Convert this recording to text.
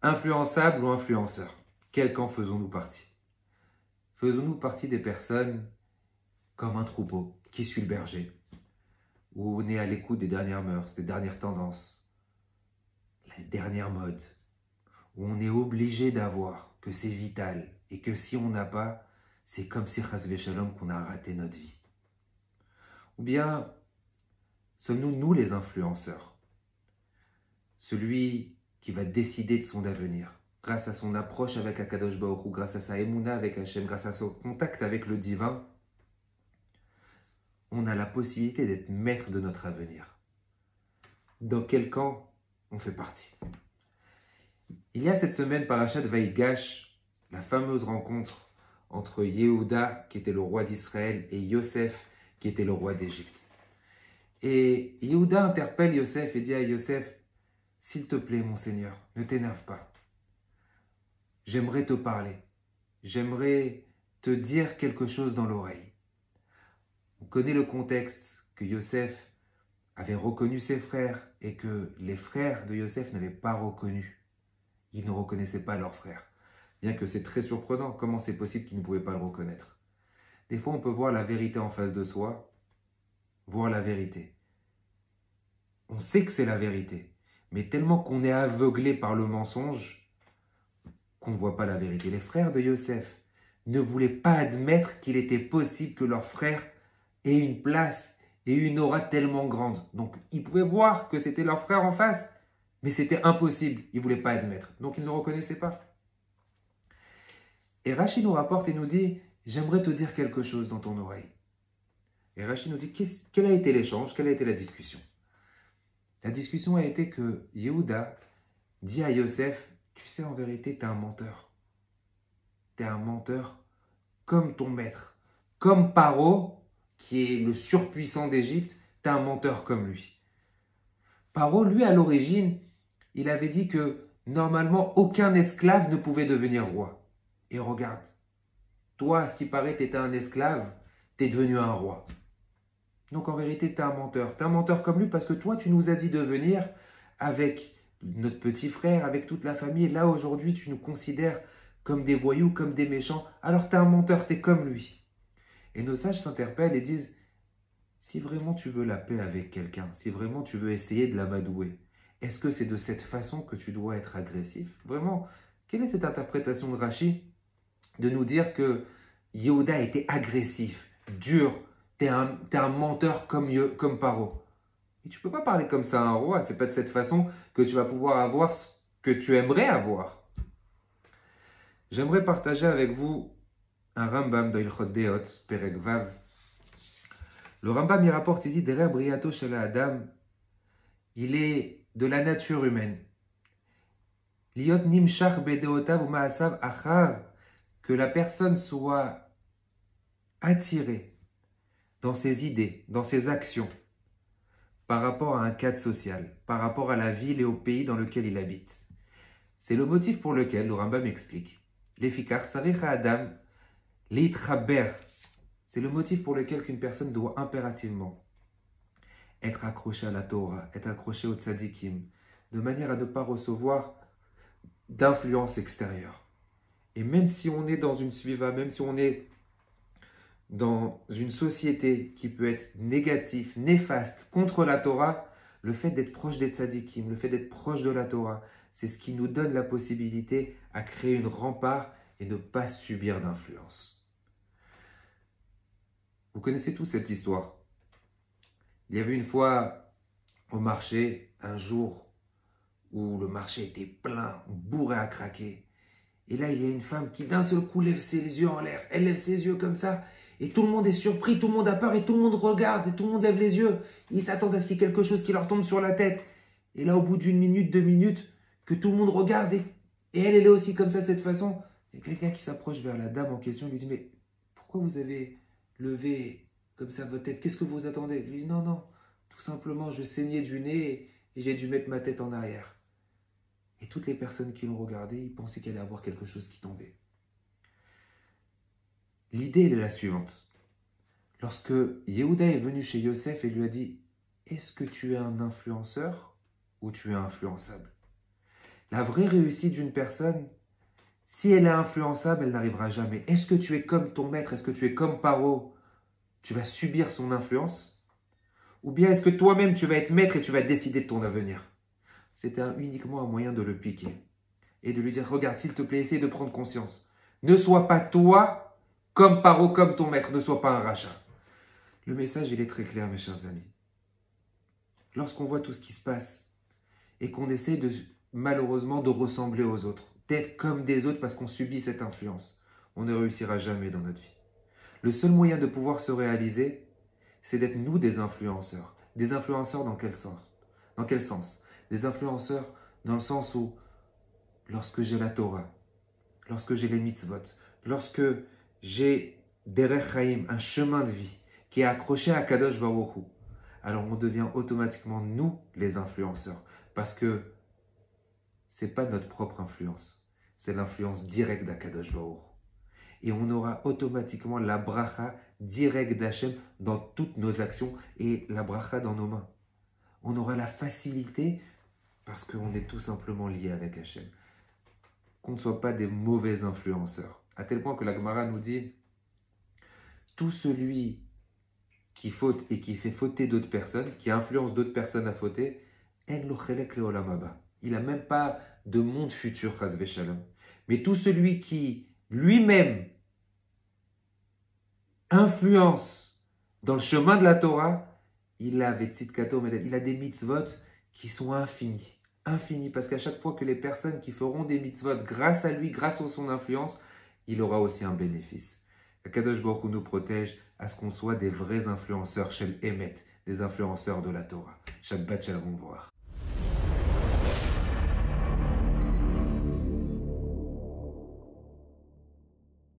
Influençable ou influenceur? Quel camp faisons-nous partie? Faisons-nous partie des personnes comme un troupeau qui suit le berger, où on est à l'écoute des dernières mœurs, des dernières tendances, les dernières modes, où on est obligé d'avoir, que c'est vital, et que si on n'a pas, c'est comme si chasvé shalom qu'on a raté notre vie? Ou bien, sommes-nous, nous, les influenceurs? Celui qui va décider de son avenir, grâce à son approche avec Akadosh Baruch Hu, grâce à sa émouna avec Hachem, grâce à son contact avec le divin, on a la possibilité d'être maître de notre avenir. Dans quel camp on fait partie? Il y a cette semaine, Parashat Vaïgash, la fameuse rencontre entre Yehuda, qui était le roi d'Israël, et Yosef, qui était le roi d'Égypte. Et Yehuda interpelle Yosef et dit à Yosef, « S'il te plaît, mon Seigneur, ne t'énerve pas. J'aimerais te parler. J'aimerais te dire quelque chose dans l'oreille. » On connaît le contexte que Yosef avait reconnu ses frères et que les frères de Yosef n'avaient pas reconnu. Ils ne reconnaissaient pas leur frère. Bien que c'est très surprenant, comment c'est possible qu'ils ne pouvaient pas le reconnaître? Des fois, on peut voir la vérité en face de soi, voir la vérité. On sait que c'est la vérité, mais tellement qu'on est aveuglé par le mensonge qu'on ne voit pas la vérité. Les frères de Yosef ne voulaient pas admettre qu'il était possible que leur frère ait une place et une aura tellement grande. Donc, ils pouvaient voir que c'était leur frère en face, mais c'était impossible. Ils ne voulaient pas admettre. Donc, ils ne le reconnaissaient pas. Et Rashi nous rapporte et nous dit, j'aimerais te dire quelque chose dans ton oreille. Et Rashi nous dit, quel a été l'échange, quelle a été la discussion? La discussion a été que Yehuda dit à Yosef, tu sais, en vérité, tu es un menteur. Tu es un menteur comme ton maître. Comme Paro, qui est le surpuissant d'Égypte, tu es un menteur comme lui. Paro, lui, à l'origine, il avait dit que normalement, aucun esclave ne pouvait devenir roi. Et regarde, toi, à ce qui paraît, tu étais un esclave, tu es devenu un roi. Donc en vérité, tu es un menteur. Tu es un menteur comme lui parce que toi, tu nous as dit de venir avec notre petit frère, avec toute la famille. Et là, aujourd'hui, tu nous considères comme des voyous, comme des méchants. Alors tu es un menteur, tu es comme lui. Et nos sages s'interpellent et disent, si vraiment tu veux la paix avec quelqu'un, si vraiment tu veux essayer de l'amadouer, est-ce que c'est de cette façon que tu dois être agressif? Vraiment, quelle est cette interprétation de Rashi de nous dire que Yehuda était agressif, dur, t'es un menteur comme Paro? Et tu ne peux pas parler comme ça à un roi, c'est pas de cette façon que tu vas pouvoir avoir ce que tu aimerais avoir. J'aimerais partager avec vous un Rambam de Ilchot Deot, Perek Vav. Le Rambam y rapporte, il dit, Derer Briato Shel Adam, il est de la nature humaine. Liot Nimshach Bedeotav ou Maasav Achar, que la personne soit attirée dans ses idées, dans ses actions, par rapport à un cadre social, par rapport à la ville et au pays dans lequel il habite. C'est le motif pour lequel le Rambam explique. L'effikar tzarich Adam leitchaber. C'est le motif pour lequel qu'une personne doit impérativement être accrochée à la Torah, être accrochée au tzadikim, de manière à ne pas recevoir d'influence extérieure. Et même si on est dans une suiva, même si on est dans une société qui peut être négative, néfaste, contre la Torah, le fait d'être proche des tzadikim, le fait d'être proche de la Torah, c'est ce qui nous donne la possibilité à créer une rempart et ne pas subir d'influence. Vous connaissez tous cette histoire. Il y avait une fois au marché, un jour où le marché était plein, bourré à craquer. Et là, il y a une femme qui d'un seul coup lève ses yeux en l'air. Elle lève ses yeux comme ça. Et tout le monde est surpris, tout le monde a peur et tout le monde regarde et tout le monde lève les yeux. Ils s'attendent à ce qu'il y ait quelque chose qui leur tombe sur la tête. Et là, au bout d'une minute, 2 minutes, que tout le monde regarde et elle est aussi comme ça de cette façon. Il y a quelqu'un qui s'approche vers la dame en question et lui dit, mais pourquoi vous avez levé comme ça votre tête? Qu'est-ce que vous attendez? Il lui dit, non, non, tout simplement, je saignais du nez et j'ai dû mettre ma tête en arrière. Et toutes les personnes qui l'ont regardé, ils pensaient qu'il allait avoir quelque chose qui tombait. L'idée est la suivante. Lorsque Yehuda est venu chez Yosef et lui a dit « Est-ce que tu es un influenceur ou tu es influençable ?» La vraie réussite d'une personne, si elle est influençable, elle n'arrivera jamais. Est-ce que tu es comme ton maître? Est-ce que tu es comme Paro? Tu vas subir son influence? Ou bien est-ce que toi-même tu vas être maître et tu vas décider de ton avenir? C'était uniquement un moyen de le piquer et de lui dire, regarde, s'il te plaît, essaie de prendre conscience. Ne sois pas toi comme Paro, comme ton maître, ne sois pas un rachat. Le message, il est très clair, mes chers amis. Lorsqu'on voit tout ce qui se passe et qu'on essaie malheureusement de ressembler aux autres, d'être comme des autres parce qu'on subit cette influence, on ne réussira jamais dans notre vie. Le seul moyen de pouvoir se réaliser, c'est d'être nous des influenceurs. Des influenceurs dans quel sens? Dans quel sens? Des influenceurs dans le sens où, lorsque j'ai la Torah, lorsque j'ai les mitzvot, lorsque j'ai derech chaim, un chemin de vie qui est accroché à Kadosh Baruch Hu, alors on devient automatiquement nous les influenceurs. Parce que ce n'est pas notre propre influence, c'est l'influence directe d'Akadosh Baruch Hu. Et on aura automatiquement la bracha directe d'Hachem dans toutes nos actions et la bracha dans nos mains. On aura la facilité parce qu'on est tout simplement lié avec Hachem. Qu'on ne soit pas des mauvais influenceurs. À tel point que la Gemara nous dit, tout celui qui faute et qui fait fauter d'autres personnes, qui influence d'autres personnes à fauter, il n'a même pas de monde futur, chas v'shalom. Mais tout celui qui lui-même influence dans le chemin de la Torah, il a des mitzvot qui sont infinis. Infinis, parce qu'à chaque fois que les personnes qui feront des mitzvot grâce à lui, grâce à son influence, il aura aussi un bénéfice. Kadosh Baruch Hu nous protège à ce qu'on soit des vrais influenceurs chez l'Emet, des influenceurs de la Torah. Shabbat Shalom.